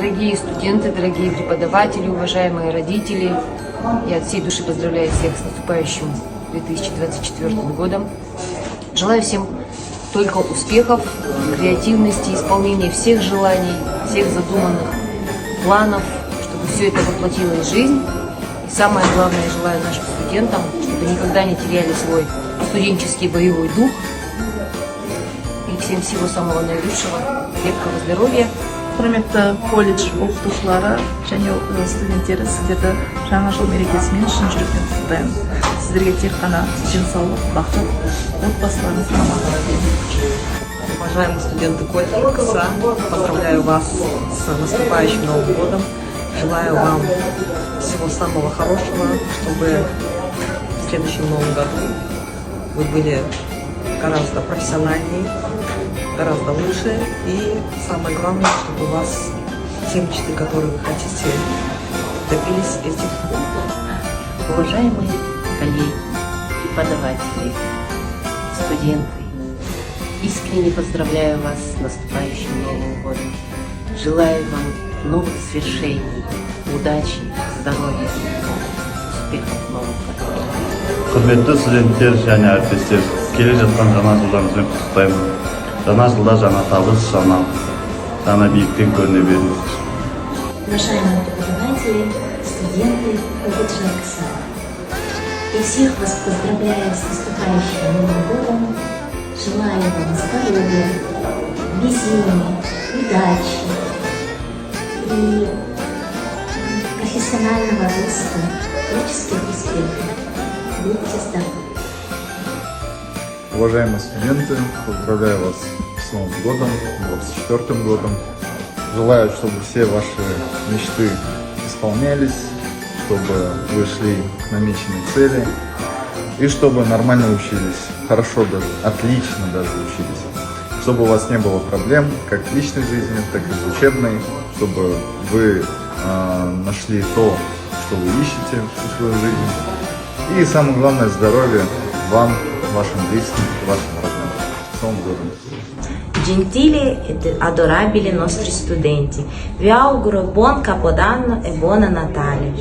Дорогие студенты, дорогие преподаватели, уважаемые родители, я от всей души поздравляю всех с наступающим 2024 годом. Желаю всем только успехов, креативности, исполнения всех желаний, всех задуманных планов, чтобы все это воплотилось в жизнь. И самое главное, желаю нашим студентам, чтобы никогда не теряли свой студенческий боевой дух. И всем всего самого наилучшего, крепкого здоровья. Құрметті колледж оқытушылары және студенттері, сіздерді жаңа жыл мерекесімен шын жүректен құттықтаймын. Сіздерге тек қана денсаулық, бақыт, отбасыларыңыздың амандығы тілеймін. Уважаемые студенты колледжа, поздравляю вас с наступающим Новым годом. Желаю вам всего самого хорошего, чтобы в следующем Новом году вы были гораздо профессиональнее, гораздо лучше, и самое главное, чтобы у вас все мечты, которые вы хотите, добились этих. Уважаемые коллеги, преподаватели, студенты, искренне поздравляю вас с наступающим Новым годом. Желаю вам новых свершений, удачи, здоровья, успехов в новом году. Құрметті студенттер және әріптестер, келе жатқан жаңа жылдарыңызбен құттықтаймын. Жаңа жылда жаңа табыс, жаңа биіктен көріне беріңіздер. Уважаемые преподаватели, студенты колледжа КСА, и всех вас поздравляю с наступающим Новым годом. Желаю вам здоровья, везения, удачи и профессионального роста, творческих успехов. Будьте здоровы! Уважаемые студенты, поздравляю вас с Новым годом, 24-м годом. Желаю, чтобы все ваши мечты исполнялись, чтобы вы шли к намеченной цели и чтобы нормально учились, хорошо даже, отлично даже учились. Чтобы у вас не было проблем как в личной жизни, так и в учебной, чтобы вы нашли то, что вы ищете в свою жизнь. И самое главное, здоровье вам, вашим близким, вашим родным. С Новым годом! Gentili ed adorabili nostri studenti, vi auguro buon Capodanno e buona Natale.